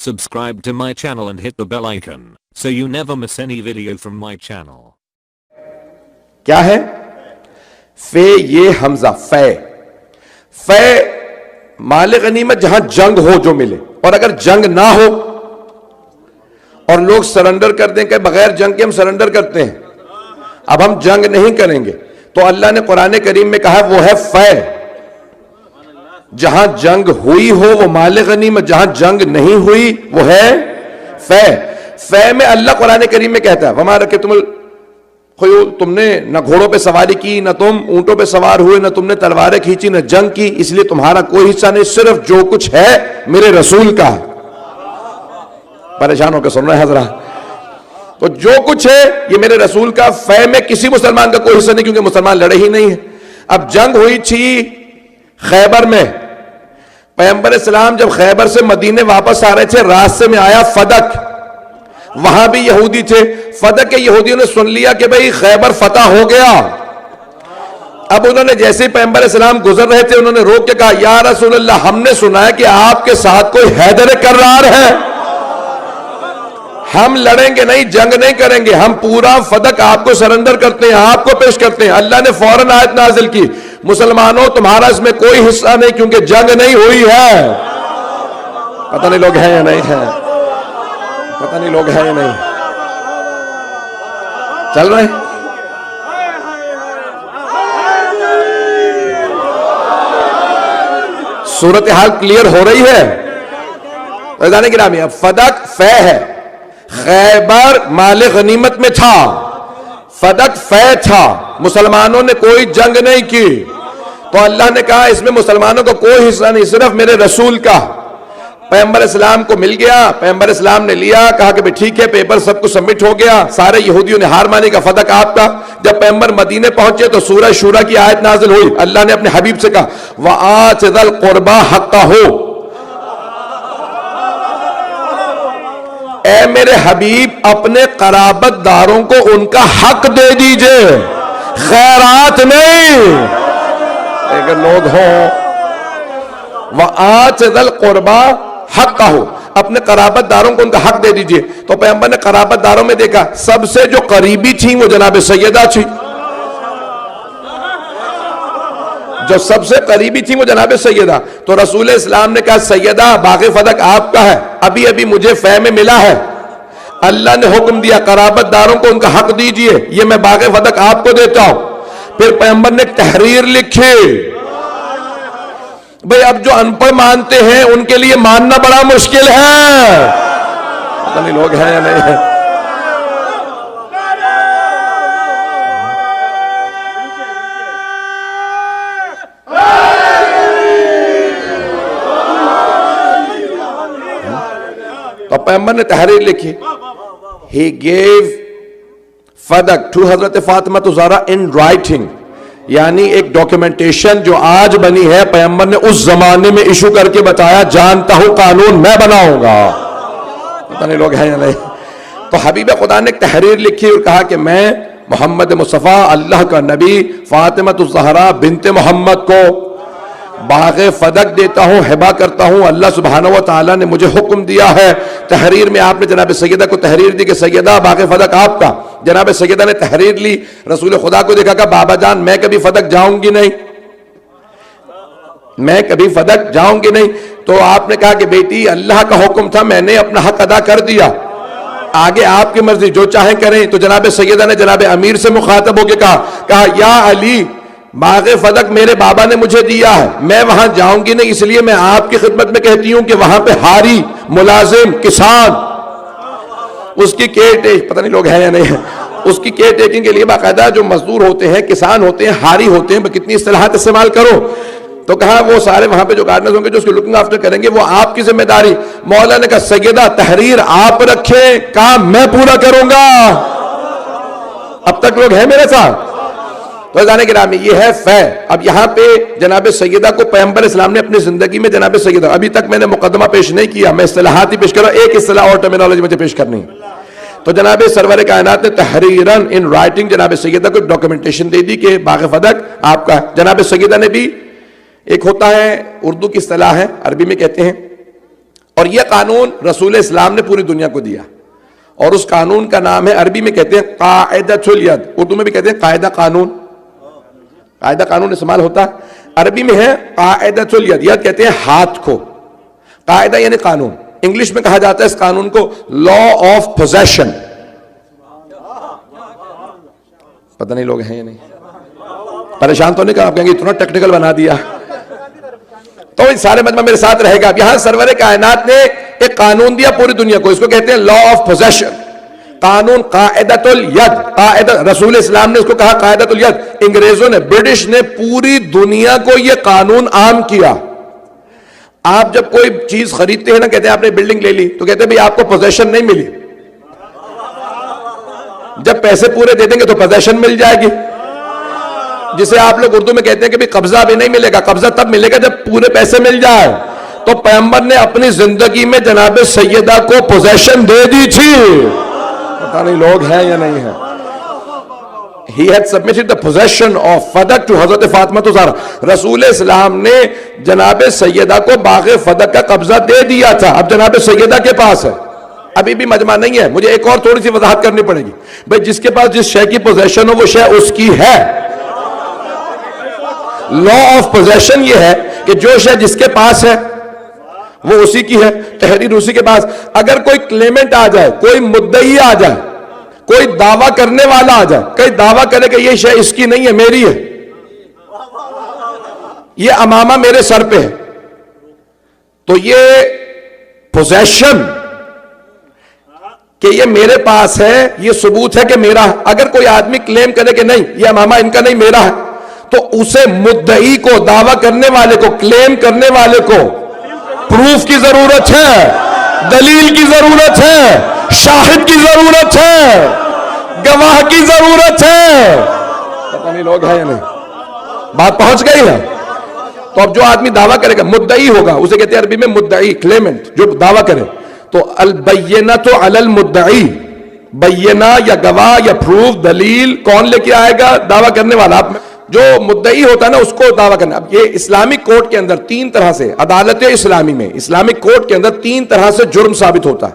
Subscribe to my channel and hit the bell icon so you never miss any video from my channel. کیا ہے فے؟ یہ حمزہ فے، فے مال غنیمت جہاں جنگ ہو جو ملے، اور اگر جنگ نہ ہو اور لوگ سرنڈر کر دیں کہ بغیر جنگ کے ہم سرنڈر کرتے ہیں، اب ہم جنگ نہیں کریں گے، تو اللہ نے قرآن کریم میں کہا وہ ہے فے، جہاں جنگ ہوئی ہو وہ مال غنیمت، جہاں جنگ نہیں ہوئی وہ ہے فے۔ فے میں اللہ قرآن کریم میں کہتا ہے وما رکبتم الخیول، تم نے نہ گھوڑوں پہ سواری کی، نہ تم اونٹوں پہ سوار ہوئے، نہ تم نے تلواریں کھینچی، نہ جنگ کی، اس لیے تمہارا کوئی حصہ نہیں، صرف جو کچھ ہے میرے رسول کا ہے۔ پریشان ہو کے سن رہے ہیں حضرات؟ تو جو کچھ ہے یہ میرے رسول کا، فے میں کسی مسلمان کا کوئی حصہ نہیں، کیونکہ مسلمان لڑے ہی نہیں ہیں۔ اب جنگ ہوئی تھی خیبر میں، پیغمبر اسلام جب خیبر سے مدینے واپس آ رہے تھے، راستے میں آیا فدق، وہاں بھی یہودی تھے، فدق کے یہودیوں نے سن لیا کہ بھئی خیبر فتح ہو گیا۔ اب انہوں نے جیسے ہی پیغمبر اسلام گزر رہے تھے، انہوں نے روک کے کہا یا رسول اللہ، ہم نے سنا ہے کہ آپ کے ساتھ کوئی حیدر کرار ہے، ہم لڑیں گے نہیں، جنگ نہیں کریں گے، ہم پورا فدق آپ کو سرنڈر کرتے ہیں، آپ کو پیش کرتے ہیں۔ اللہ نے فوراً آیت نازل کی مسلمانوں تمہارا اس میں کوئی حصہ نہیں، کیونکہ جنگ نہیں ہوئی ہے۔ پتہ نہیں لوگ ہیں یا نہیں ہیں، پتہ نہیں لوگ ہیں یا نہیں چل رہے ہیں۔ صورتحال کلیئر ہو رہی ہے؟ عزیزان گرامی، اب فدق فے ہے، خیبر مال غنیمت میں تھا، فدق فے تھا، مسلمانوں نے کوئی جنگ نہیں کی، تو اللہ نے کہا اس میں مسلمانوں کو کوئی حصہ نہیں، صرف میرے رسول کا۔ پیغمبر اسلام کو مل گیا، پیغمبر اسلام نے لیا، کہا کہ ٹھیک ہے، پیپر سب کچھ سبمٹ ہو گیا، سارے یہودیوں نے ہار مانی کا فدق آپ کا۔ جب پیغمبر مدینے پہنچے تو سورہ شورا کی آیت نازل ہوئی، اللہ نے اپنے حبیب سے کہا وَآتِ ذَا الْقُرْبَى حَقَّهُ، اے میرے حبیب اپنے قرابت داروں کو ان کا حق دے دیجئے، خیرات نہیں۔ اگر لوگ ہوں وَآتِ ذَا الْقُرْبَى حَقَّهُ، اپنے قرابت داروں کو ان کا حق دے دیجئے، تو پیغمبر نے قرابت داروں میں دیکھا سب سے جو قریبی تھیں وہ جناب سیدہ تھی، جو سب سے قریبی تھی وہ جناب سیدہ، تو رسول اسلام نے کہا سیدہ باغ فدق آپ کا ہے، ابھی ابھی مجھے فے میں ملا ہے، اللہ نے حکم دیا قرابت داروں کو ان کا حق دیجئے، یہ میں باغ فدق آپ کو دیتا ہوں۔ پھر پیغمبر نے تحریر لکھی، بھئی اب جو ان پڑھ مانتے ہیں ان کے لیے ماننا بڑا مشکل ہے، پتہ نہیں لوگ ہیں یا نہیں ہیں۔ تو پیغمبر نے تحریر لکھی، he gave فدق to حضرت فاطمہ الزہرا in writing، یعنی ایک ڈاکیومنٹیشن جو آج بنی ہے، پیغمبر نے اس زمانے میں ایشو کر کے بتایا جانتا ہوں قانون میں بناؤں گا، پتہ نہیں لوگ ہیں یا نہیں۔ تو حبیب خدا نے ایک تحریر لکھی اور کہا کہ میں محمد مصطفیٰ اللہ کا نبی فاطمہ الزہرا بنت محمد کو باغ فدق دیتا ہوں، ہبہ کرتا ہوں، اللہ سبحانہ و تعالیٰ نے مجھے حکم دیا ہے۔ تحریر میں آپ نے جناب سیدہ کو تحریر دی کہ سیدہ باغ فدق آپ کا، جناب سیدہ نے تحریر لی، رسول خدا کو دیکھا کہ بابا جان میں کبھی فدق جاؤں گی نہیں، میں کبھی فدق جاؤں گی نہیں، تو آپ نے کہا کہ بیٹی اللہ کا حکم تھا، میں نے اپنا حق ادا کر دیا، آگے آپ کی مرضی جو چاہیں کریں۔ تو جناب سیدہ نے جناب امیر سے مخاطب ہو کے کہا یا علی باغ فدق میرے بابا نے مجھے دیا ہے، میں وہاں جاؤں گی نہیں، اس لیے میں آپ کی خدمت میں کہتی ہوں کہ وہاں پہ ہاری ملازم کسان اس کی پتہ نہیں لوگ ہیں یا نہیں ہیں، اس کی کیئر ٹیکنگ کے لیے باقاعدہ جو مزدور ہوتے ہیں، کسان ہوتے ہیں، ہاری ہوتے ہیں، کتنی اصطلاحات استعمال کرو، تو کہا وہ سارے وہاں پہ جو گارڈنرز ہوں گے جو اس کو لکنگ آفٹر کریں گے وہ آپ کی ذمہ داری۔ مولا نے کہا سیدہ تحریر آپ رکھیں، کام میں پورا کروں گا۔ اب تک لوگ ہیں میرے ساتھ؟ تو عزیزان گرامی یہ ہے فے۔ اب یہاں پہ جناب سیدہ کو پیغمبر اسلام نے اپنی زندگی میں جناب سیدہ، ابھی تک میں نے مقدمہ پیش نہیں کیا، میں اصطلاحات ہی پیش کر رہا ہوں، ایک اصطلاح اور ٹرمینالوجی مجھے پیش کرنی ہے۔ تو جناب سرور کائنات نے تحریراً ان رائٹنگ جناب سیدہ کو ڈاکیومنٹیشن دے دی کہ باغ فدق آپ کا ہے۔ جناب سیدہ نے بھی، ایک ہوتا ہے اردو کی اصطلاح ہے، عربی میں کہتے ہیں اور یہ قانون رسول اسلام نے پوری دنیا کو دیا, اور اس قانون کا نام ہے, عربی میں کہتے ہیں قاعدۃ الید, اردو میں بھی کہتے ہیں قاعدہ قانون. قاعدہ قانون استعمال ہوتا ہے, عربی میں ہے قاعدۃ الید, ید کہتے ہیں ہاتھ کو, قاعدہ یعنی قانون. انگلش میں کہا جاتا ہے اس قانون کو لا آف پوزیشن. پتہ نہیں لوگ ہیں یا نہیں, پریشان تو نہیں کہا, آپ کہیں گے اتنا ٹیکنیکل بنا دیا. تو اس سارے مجمع میرے ساتھ رہے گا. اب یہاں سرور کائنات نے ایک قانون دیا پوری دنیا کو, اس کو کہتے ہیں لا آف پوزیشن, قانون قاعدۃ الید. قاعدہ رسول اسلام نے اس کو کہا قاعدۃ الید. انگریزوں نے, برٹش نے پوری دنیا کو یہ قانون عام کیا. آپ جب کوئی چیز خریدتے ہیں نا, کہتے ہیں آپ نے بلڈنگ لے لی, تو کہتے ہیں بھئی آپ کو پوزیشن نہیں ملی, جب پیسے پورے دے دیں گے تو پوزیشن مل جائے گی. جسے آپ لوگ اردو میں کہتے ہیں کہ بھی قبضہ بھی نہیں ملے گا, قبضہ تب ملے گا جب پورے پیسے مل جائے. تو پیغمبر نے اپنی زندگی میں جناب سیدہ کو پوزیشن دے دی تھی. پتہ نہیں لوگ ہیں یا نہیں ہیں. He had submitted the possession of Fadak to حضرت فاطمہ زہرا. رسول اسلام نے جناب سیدہ کو باغ فدق کا قبضہ دے دیا تھا, اب جناب سیدہ کے پاس ہے. ابھی بھی مجمع نہیں ہے, مجھے ایک اور تھوڑی سی وضاحت کرنی پڑے گی. بھئی جس کے پاس جس شے کی پوزیشن ہو وہ شے اس کی ہے. لا آف پوزیشن یہ ہے کہ جو شے جس کے پاس ہے وہ اسی کی ہے, تحریر اسی کے پاس. اگر کوئی کلیمنٹ آ جائے, کوئی مدعی آ جائے, کوئی دعویٰ کرنے والا آ جائے, کوئی دعویٰ کرے کہ یہ شے اس کی نہیں ہے, میری ہے, یہ امامہ میرے سر پہ ہے, تو یہ پوزیشن کہ یہ میرے پاس ہے, یہ ثبوت ہے کہ میرا ہے. اگر کوئی آدمی کلیم کرے کہ نہیں یہ امامہ ان کا نہیں میرا ہے, تو اسے مدعی کو, دعویٰ کرنے والے کو, کلیم کرنے والے کو پروف کی ضرورت ہے, دلیل کی ضرورت ہے, شاہد کی ضرورت ہے, گواہ کی ضرورت ہے. پتہ نہیں لوگ ہیں یا نہیں, بات پہنچ گئی ہے. تو اب جو آدمی دعویٰ کرے گا مدعی ہوگا, اسے کہتے ہیں عربی میں مدعی, کلیمنٹ, جو دعویٰ کرے. تو البینۃ علی المدعی, بینہ یا گواہ یا پروف, دلیل کون لے کے آئے گا؟ دعویٰ کرنے والا. جو مدعی ہوتا ہے نا اس کو دعویٰ کرنا. اب یہ اسلامک کورٹ کے اندر تین طرح سے, عدالت اسلامی میں اسلامک کورٹ کے اندر تین طرح سے جرم ثابت ہوتا ہے.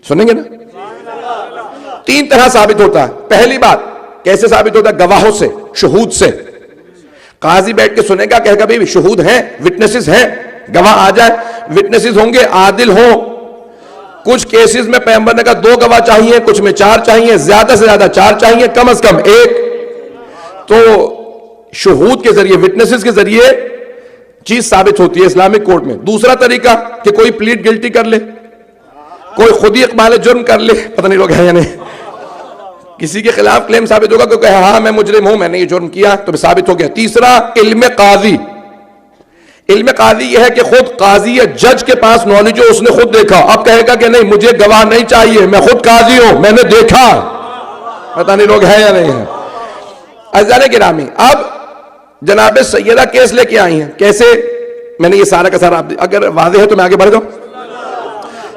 سنیں گے نا, تین طرح ثابت ہوتا ہے. پہلی بات کیسے ثابت ہوتا ہے؟ گواہوں سے, شہود سے. قاضی بیٹھ کے سنے گا, کہے گا بھئی شہود ہیں, وٹنسز ہیں, گواہ آ جائے, وٹنسز ہوں گے عادل ہوں. کچھ کیسز میں پیغمبر نے کہا 2 گواہ چاہیے, کچھ میں 4 چاہیے, زیادہ سے زیادہ 4 چاہیے, کم از کم 1. تو شہود کے ذریعے, وٹنسز کے ذریعے چیز ثابت ہوتی ہے اسلامک کورٹ میں. دوسرا طریقہ کہ کوئی پلیڈ گلٹی کر لے, کوئی خود ہی اقبال جرم کر لے. پتہ نہیں لوگ ہیں یا نہیں, کسی کے خلاف کلیم ثابت ہوگا کہ کہے ہاں میں مجرم ہوں, میں نے یہ جرم کیا, تو ثابت ہو گیا. تیسرا علم قاضی. علم قاضی یہ ہے کہ خود قاضی یا جج کے پاس نالج ہو, اس نے خود دیکھا, اب کہے گا کہ نہیں مجھے گواہ نہیں چاہیے, میں خود قاضی ہوں, میں نے دیکھا. پتہ نہیں لوگ ہیں یا نہیں ہیں. عزیزان گرامی, اب جناب سیدہ کیس لے کے آئی ہیں. کیسے؟ میں نے یہ سارا کا سارا, اگر واضح ہے تو میں آگے بڑھ جاؤں.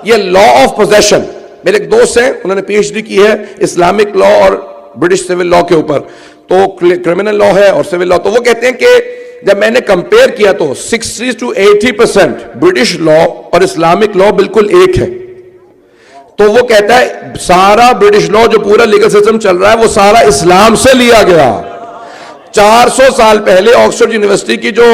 یہ لا آف پوزیشن, میرے ایک دوست ہیں, انہوں نے پی ایچ ڈی کی ہے اسلامک لا اور برٹش سول لا کے اوپر, تو کرمنل لا ہے اور سول لا. تو وہ کہتے ہیں کہ جب میں نے کمپیئر کیا تو 60 to 80% برٹش لا اور اسلامک لا بالکل ایک ہے. تو وہ کہتا ہے سارا برٹش لا جو پورا لیگل سسٹم چل رہا ہے وہ سارا اسلام سے لیا گیا. 400 سال پہلے آکسفورڈ یونیورسٹی کی جو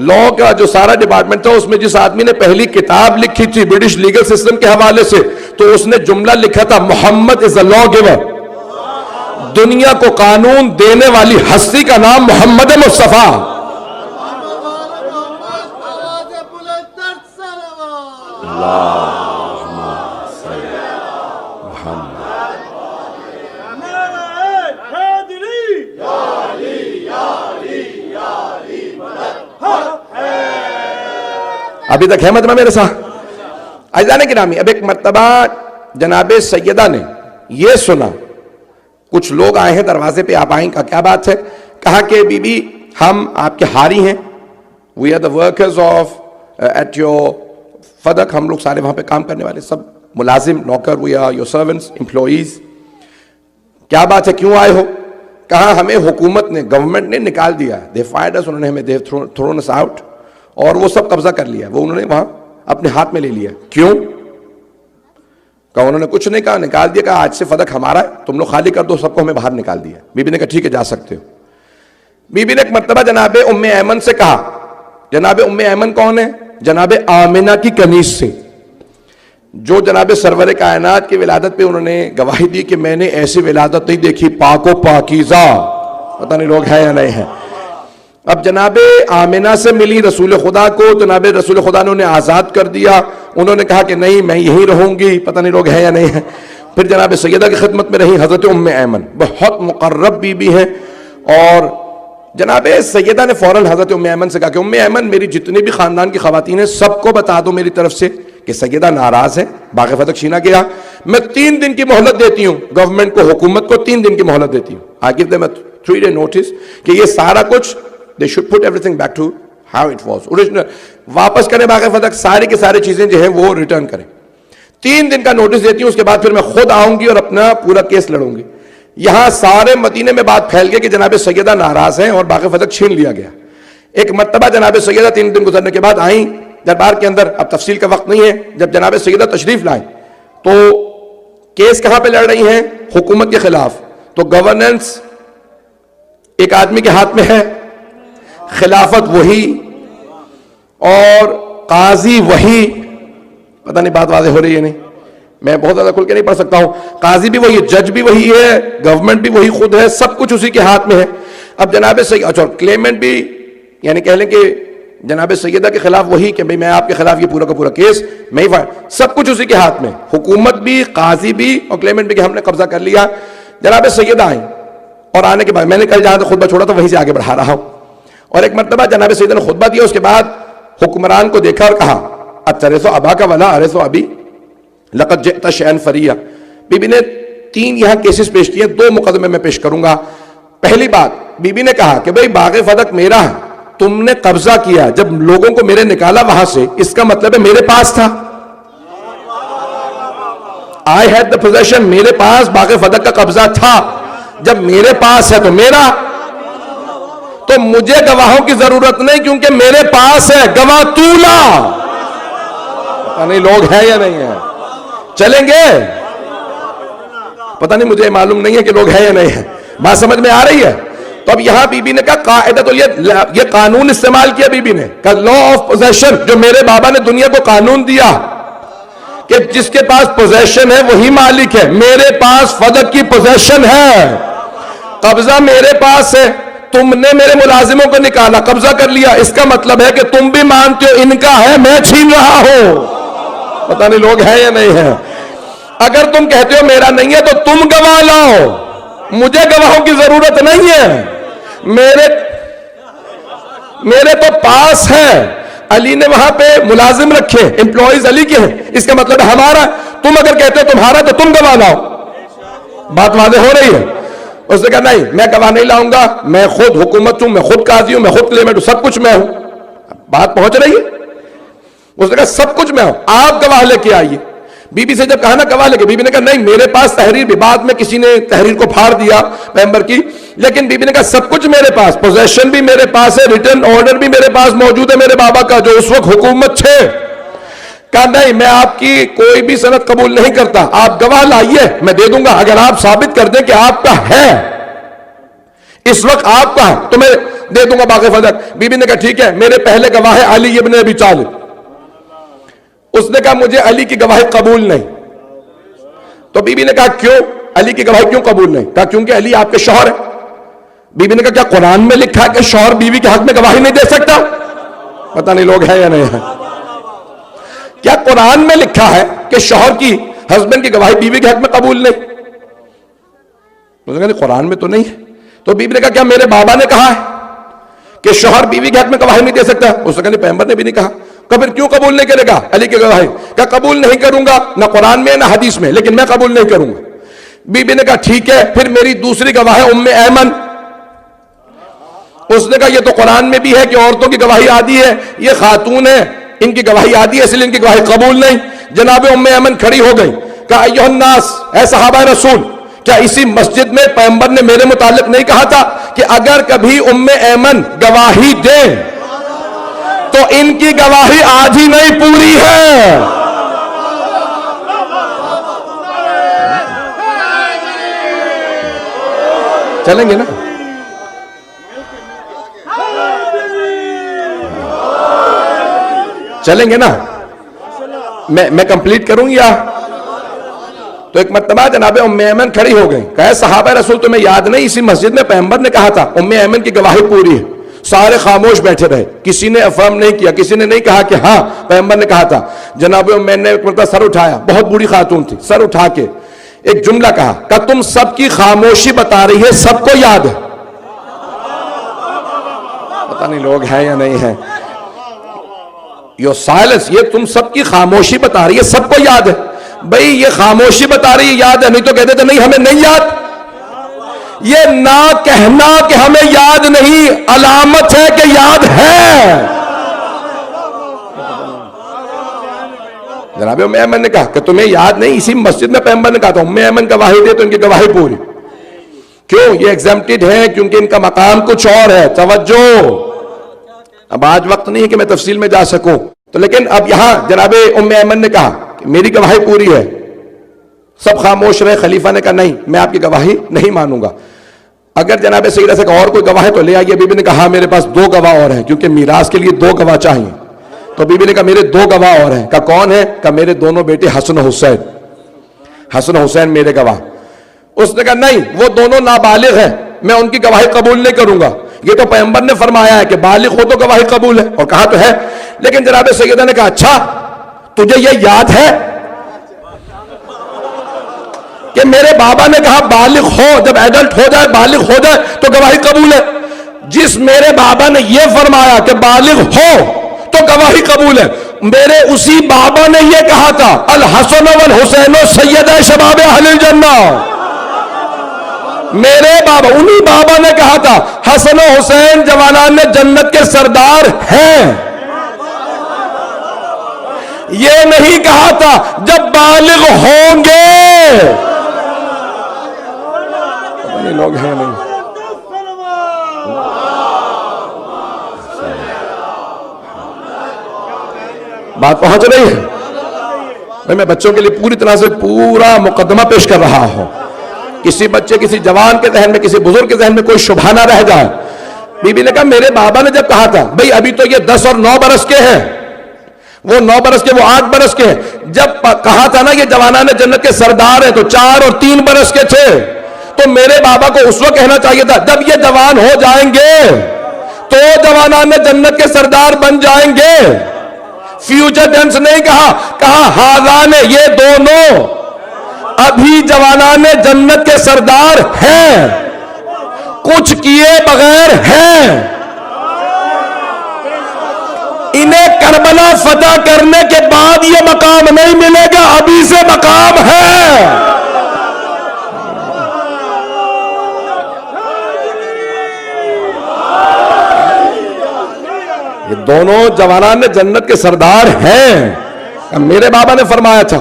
لا کا جو سارا ڈپارٹمنٹ تھا, اس میں جس آدمی نے پہلی کتاب لکھی تھی برٹش لیگل سسٹم کے حوالے سے, تو اس نے جملہ لکھا تھا محمد از اے لا گیور. دنیا کو قانون دینے والی ہستی کا نام محمد مصطفیٰ. ابھی تک ہے مجمع میرے ساتھ؟ عزیزان گرامی, اب ایک مرتبہ جناب سیدہ نے یہ سنا, کچھ لوگ آئے ہیں دروازے پہ, آپ آئیں, کا کیا بات ہے؟ کہا کہ بی بی ہم آپ کے ہاری ہیں, we are the workers of at your فدق, ہم لوگ سارے وہاں پہ کام کرنے والے سب ملازم, نوکر, we are your servants, employees. کیا بات ہے, کیوں آئے ہو؟ کہا ہمیں حکومت نے, گورنمنٹ نے نکال دیا, they fired us, انہوں نے ہمیں they've thrown us out, اور وہ سب قبضہ کر لیا. وہ انہوں نے وہاں اپنے ہاتھ میں لے لیا. کیوں؟ کہا انہوں نے کچھ نہیں کہا, نکال دیا. کہا آج سے فدق ہمارا ہے, تم لوگ خالی کر دو, سب کو ہمیں باہر نکال دیا. بی بی نے کہا ٹھیک ہے جا سکتے ہو. بی بی نے ایک مرتبہ جناب ام ایمن سے کہا, جناب ام ایمن کون ہے؟ جناب آمنہ کی کنیز سے, جو جناب سرور کائنات کی ولادت پہ انہوں نے گواہی دی کہ میں نے ایسی ولادت نہیں دیکھی, پاک و پاکیزہ. پتہ نہیں لوگ ہیں یا نہیں ہیں. اب جناب آمنہ سے ملی رسول خدا کو, جناب رسول خدا نے انہیں آزاد کر دیا. انہوں نے کہا کہ نہیں میں یہیں رہوں گی. پتہ نہیں لوگ ہیں یا نہیں ہیں. پھر جناب سیدہ کی خدمت میں رہی حضرت ام ایمن, بہت مقرب بی بی ہیں. اور جناب سیدہ نے فوراً حضرت ام ایمن سے کہا کہ ام ایمن میری جتنی بھی خاندان کی خواتین ہیں سب کو بتا دو میری طرف سے کہ سیدہ ناراض ہے, باغ فتح چھینا گیا. میں 3 دن کی مہلت دیتی ہوں گورنمنٹ کو, حکومت کو 3 دن کی مہلت دیتی ہوں. I give them a 3-day notice کہ یہ سارا کچھ they should put everything back to how it was original, واپس کریں باغ فتح, ساری کی ساری چیزیں جو ہیں وہ ریٹرن کریں. 3 دن کا نوٹس دیتی ہوں, اس کے بعد پھر میں خود آؤں گی اور اپنا پورا کیس لڑوں گی. یہاں سارے مدینے میں بات پھیل گئی کہ جناب سیدہ ناراض ہیں اور باغ فتح چھین لیا گیا. ایک مرتبہ جناب سیدہ 3 دن گزرنے کے بعد آئیں دربار کے اندر. اب تفصیل کا وقت نہیں ہے. جب جناب سیدہ تشریف لائیں تو کیس کہاں پہ لڑ رہی ہیں؟ حکومت کے خلاف. تو گورننس ایک آدمی کے ہاتھ میں ہے, خلافت وہی, اور قاضی وہی. پتہ نہیں بات واضح ہو رہی ہے نہیں, میں بہت زیادہ کھل کے نہیں پڑھ سکتا ہوں. قاضی بھی وہی ہے, جج بھی وہی ہے, گورنمنٹ بھی وہی خود ہے, سب کچھ اسی کے ہاتھ میں ہے. اب جناب سیدہ, اچھا کلیمنٹ بھی, یعنی کہہ لیں کہ جناب سیدہ کے خلاف وہی کہ بھئی میں آپ کے خلاف یہ پورا کا پورا کیس میں ہی فائل, سب کچھ اسی کے ہاتھ میں, حکومت بھی, قاضی بھی اور کلیمنٹ بھی کہ ہم نے قبضہ کر لیا. جناب سیدہ آئیں اور آنے کے بعد میں نے کل جہاں سے خطبہ چھوڑا تو وہیں سے آگے بڑھا رہا ہوں. اور ایک مرتبہ جناب سیدہ نے خطبہ دیا, اس کے بعد حکمران کو دیکھا اور کہا اترسو ابا کا ولا ارسو ابی لقد جئت شیئا فریا. بی بی نے 3 یہاں کیسز پیش کیے, 2 مقدمے میں پیش کروں گا. پہلی بات, بی بی نے کہا کہ بھئی باغ فتح میرا ہے, تم نے قبضہ کیا, جب لوگوں کو میرے نکالا وہاں سے, اس کا مطلب ہے میرے پاس تھا. I had the possession, میرے پاس باغ فتح کا قبضہ تھا. جب میرے پاس ہے تو میرا, تو مجھے گواہوں کی ضرورت نہیں کیونکہ میرے پاس ہے. گواہ تو لا. پتہ نہیں لوگ ہیں یا نہیں ہیں, چلیں گے؟ پتہ نہیں, مجھے معلوم نہیں ہے کہ لوگ ہیں یا نہیں ہیں. بات سمجھ میں آ رہی ہے؟ تو اب یہاں بی بی نے کہا قاعدہ, تو یہ قانون استعمال کیا بی بی نے, کہا لا آف پوزیشن, جو میرے بابا نے دنیا کو قانون دیا کہ جس کے پاس پوزیشن ہے وہی مالک ہے. میرے پاس فدق کی پوزیشن ہے, قبضہ میرے پاس ہے. تم نے میرے ملازموں کو نکالا, قبضہ کر لیا, اس کا مطلب ہے کہ تم بھی مانتے ہو ان کا ہے, میں چھین رہا ہوں. پتہ نہیں لوگ ہیں یا نہیں ہیں. اگر تم کہتے ہو میرا نہیں ہے تو تم گواہ لاؤ, مجھے گواہوں کی ضرورت نہیں ہے. میرے تو پاس ہے. علی نے وہاں پہ ملازم رکھے, امپلائیز علی کے ہیں, اس کا مطلب ہے ہمارا. تم اگر کہتے ہو تمہارا تو تم گواہ لاؤ. بات واضح ہو رہی ہے؟ اس نے کہا نہیں, میں گواہ نہیں لاؤں گا, میں خود حکومت ہوں, میں خود قاضی ہوں, میں خود کلیمنٹ ہوں, سب کچھ میں ہوں. بات پہنچ رہی ہے؟ اس نے کہا سب کچھ میں ہوں, آپ گواہ لے کے آئیے. بی بی سے جب کہا نا گواہ لے کے, بی بی نے کہا نہیں میرے پاس تحریر بھی, بعد میں کسی نے تحریر کو پھاڑ دیا پیغمبر کی, لیکن بی بی نے کہا سب کچھ میرے پاس, پوزیشن بھی میرے پاس ہے, ریٹرن آرڈر بھی میرے پاس موجود ہے میرے بابا کا جو اس وقت حکومت تھے. کہا نہیں میں آپ کی کوئی بھی سند قبول نہیں کرتا, آپ گواہ لائیے, میں دے دوں گا اگر آپ ثابت کر دیں کہ آپ کا ہے, اس وقت آپ کا ہے تو میں دے دوں گا باغ فتح. بی بی نے کہا ٹھیک ہے, میرے پہلے گواہ ہے علی ابن ابی طالب. اس نے کہا مجھے علی کی گواہی قبول نہیں. تو بی بی نے کہا کیوں, علی کی گواہی کیوں قبول نہیں؟ کہا کیونکہ علی آپ کے شوہر ہے. بی بی نے کہا کیا قرآن میں لکھا ہے کہ شوہر بیوی کے حق میں گواہی نہیں دے سکتا؟ پتہ نہیں لوگ ہیں یا نہیں ہیں. کیا قرآن میں لکھا ہے کہ شوہر کی, ہسبینڈ کی گواہی بیوی کے حق میں قبول نہیں؟ نہیں قرآن میں تو نہیں ہے. تو بی بی نے کہا کیا میرے بابا نے کہا ہے کہ شوہر بیوی کے حق میں گواہی نہیں دے سکتا؟ اس نے کہا پیغمبر نے بھی نہیں کہا. پھر کیوں قبول نہیں کرے گا علی کی گواہی؟ کیا قبول نہیں کروں گا, نہ قرآن میں نہ حدیث میں, لیکن میں قبول نہیں کروں گا. بی بی نے کہا ٹھیک ہے, پھر میری دوسری گواہ ہے ام ایمن. اس نے کہا یہ تو قرآن میں بھی ہے کہ عورتوں کی گواہی عادی ہے, یہ خاتون ہے, ان کی گواہی عادی ہے, اس لیے ان کی گواہی قبول نہیں. جناب ام ایمن کھڑی ہو گئی, کہا ایھا الناس, اے صحابہ رسول, کیا اسی مسجد میں پیغمبر نے میرے متعلق نہیں کہا تھا کہ اگر کبھی ام ایمن گواہی دیں تو ان کی گواہی آج ہی نہیں پوری ہے. چلیں گے نا؟ چلیں گے نا؟ میں کمپلیٹ کروں گی. تو ایک مرتبہ جناب ام ایمن کھڑی ہو گئی. کہے صحابہ رسول تمہیں یاد نہیں اسی مسجد میں پیغمبر نے کہا تھا ام ایمن کی گواہی پوری ہے. سارے خاموش بیٹھے رہے, کسی نے افرم نہیں کیا, کسی نے نہیں کہا کہ ہاں پیغمبر نے کہا تھا. جناب ام ایمن نے ایک مرتبہ سر اٹھایا, بہت بوڑھی خاتون تھی, سر اٹھا کے ایک جملہ کہا کہ تم سب کی خاموشی بتا رہی ہے سب کو یاد ہے. پتہ نہیں لوگ ہیں یا نہیں ہیں. یور سائلنس, یہ تم سب کی خاموشی بتا رہی ہے سب کو یاد ہے. بھئی یہ خاموشی بتا رہی ہے یاد ہے, نہیں تو کہتے تھے نہیں ہمیں نہیں یاد. یہ نہ کہنا کہ ہمیں یاد نہیں علامت ہے کہ یاد ہے. جناب ام ایمن نے کہا کہ تمہیں یاد نہیں اسی مسجد میں پیغمبر نے کہا تھا ام ایمن گواہی دے تو ان کی گواہی پوری. کیوں؟ یہ ایگزمپٹڈ ہے کیونکہ ان کا مقام کچھ اور ہے. توجہ, اب آج وقت نہیں ہے کہ میں تفصیل میں جا سکوں, تو لیکن اب یہاں جناب ام ایمن نے کہا کہ میری گواہی پوری ہے. سب خاموش رہے. خلیفہ نے کہا نہیں میں آپ کی گواہی نہیں مانوں گا. اگر جناب سیدہ سے اور کوئی گواہ ہے تو لے آئیے. بی بی نے کہا ہاں میرے پاس 2 گواہ اور ہیں, کیونکہ میراث کے لیے 2 گواہ چاہیے. تو بی بی نے کہا میرے 2 گواہ اور ہیں. کہا کون ہے؟ کہا میرے دونوں بیٹے حسن و حسین. حسن و حسین میرے گواہ. اس نے کہا نہیں وہ دونوں نابالغ ہیں, میں ان کی گواہی قبول نہیں کروں گا. یہ تو پیغمبر نے فرمایا ہے کہ بالغ ہو تو گواہی قبول ہے, اور کہا تو ہے. لیکن جناب سیدہ نے کہا اچھا تجھے یہ یاد ہے کہ میرے بابا نے کہا بالغ ہو, جب ایڈلٹ ہو جائے بالغ ہو جائے تو گواہی قبول ہے. جس میرے بابا نے یہ فرمایا کہ بالغ ہو تو گواہی قبول ہے, میرے اسی بابا نے یہ کہا تھا الحسن والحسین سیدہ شباب اہل الجنہ. میرے بابا, انہی بابا نے کہا تھا حسن و حسین جوانان جنت کے سردار ہیں. یہ نہیں کہا تھا جب بالغ ہوں گے. لوگ ہیں نہیں. بات پہنچ رہی ہے؟ میں بچوں کے لیے پوری طرح سے پورا مقدمہ پیش کر رہا ہوں. کسی بچے کسی جوان کے ذہن میں کسی بزرگ کے ذہن میں کوئی شبہ نہ رہ جائے. بی بی نے کہا میرے بابا نے جب کہا تھا بھئی ابھی تو یہ 10 اور 9 برس کے ہیں, وہ 9 برس کے, وہ 8 برس کے ہیں. جب کہا تھا نا یہ جوانان جنت کے سردار ہیں تو 4 اور 3 برس کے تھے. تو میرے بابا کو اس وقت کہنا چاہیے تھا جب یہ جوان ہو جائیں گے تو جوانان جنت کے سردار بن جائیں گے. فیوچر ٹینس نہیں کہا, کہا ہاذان, یہ دونوں ابھی جوانان جنت کے سردار ہیں, کچھ کیے بغیر ہیں. انہیں کربلا فتح کرنے کے بعد یہ مقام نہیں ملے گا, ابھی سے مقام ہے. یہ دونوں جوانان جنت کے سردار ہیں. میرے بابا نے فرمایا تھا,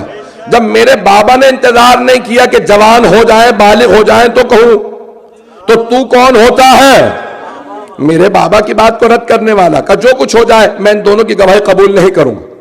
جب میرے بابا نے انتظار نہیں کیا کہ جوان ہو جائیں بالغ ہو جائیں تو کہوں تو کون ہوتا ہے؟ میرے بابا کی بات کو رد کرنے والا. کہ جو کچھ ہو جائے میں ان دونوں کی گواہی قبول نہیں کروں گا.